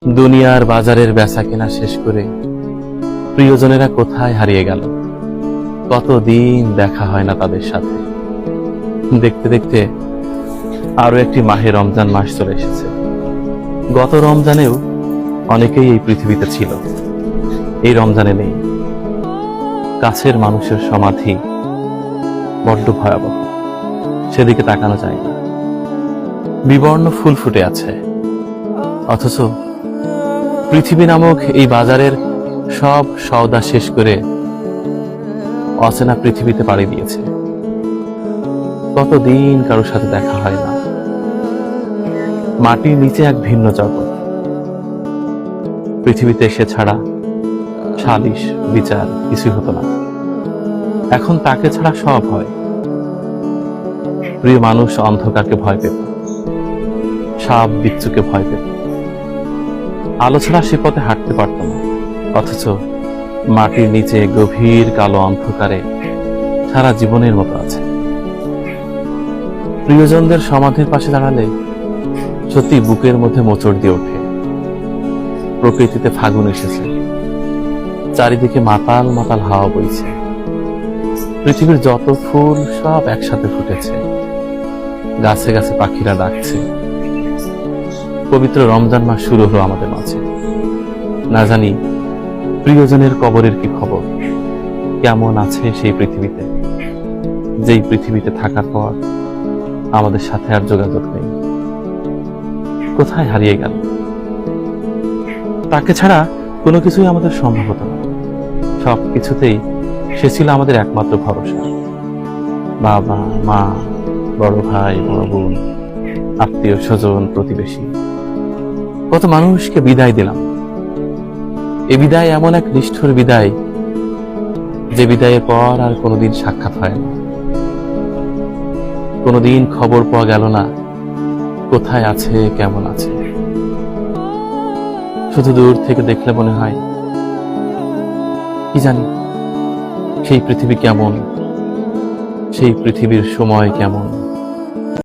দুনিয়ার বাজারের বেচা কেনা শেষ করে প্রিয়জনেরা কোথায় হারিয়ে গেল। কতদিন দেখা হয় না তাদের সাথে। দেখতে দেখতে আরো একটি মাহে রমজান মাস চলে এসেছে। গত রমজানেও অনেকেই এই পৃথিবীতে ছিল, এই রমজানে নেই। কাছের মানুষের সমাধি বড্ড ভয়াবহ, সেদিকে তাকানো যায় না। বিবর্ণ ফুল ফুটে আছে, অথচ পৃথিবী নামক এই বাজারের সব সওদা শেষ করে অচেনা পৃথিবীতে পাড়ি দিয়েছে। কতদিন কারোর সাথে দেখা হয় না। মাটির নিচে এক ভিন্ন জগৎ। পৃথিবীতে এসে ছাড়া সালিশ বিচার কিছুই হতো না। এখন তাকে ছাড়া সব হয়। প্রিয় মানুষ অন্ধকারকে ভয় পেত, সাপ বিচ্ছুকে ভয় পেত। আলো ছাড়া সে পথে হাঁটতে পারত না, অথচ মাটির নিচে গভীর কালো অন্ধকারে সারা জীবনের মতো আছে। প্রিয়জনদের সমাধির পাশে দাঁড়ালে সত্যি বুকের মধ্যে মোচড় দিয়ে ওঠে। প্রকৃতিতে ফাগুন এসেছে, চারিদিকে মাতাল মাতাল হাওয়া বইছে। পৃথিবীর যত ফুল সব একসাথে ফুটেছে, গাছে গাছে পাখিরা ডাকছে। পবিত্র রমজান মাস শুরু হলো আমাদের মাঝে। না জানি প্রিয়জনের কবরের কি খবর, কেমন আছে সেই পৃথিবীতে, যেই পৃথিবীতে থাকার পর আমাদের সাথে আর যোগাযোগ নেই। কোথায় হারিয়ে গেল? তাকে ছাড়া কোনো কিছুই আমাদের সম্ভব হতো না। সব কিছুতেই সে ছিল আমাদের একমাত্র ভরসা। বাবা মা, বড় ভাই বড় বোন, আত্মীয় স্বজন, প্রতিবেশী, কত মানুষকে বিদায় দিলাম। এ বিদায় এমন এক নিষ্ঠুর বিদায়, যে বিদায়ের পর আর কোনোদিন সাক্ষাৎ হয় না। কোনোদিন খবর পাওয়া গেল না কোথায় আছে, কেমন আছে। শুধু দূর থেকে দেখলে মনে হয় কি জানি সেই পৃথিবী কেমন, সেই পৃথিবীর সময় কেমন।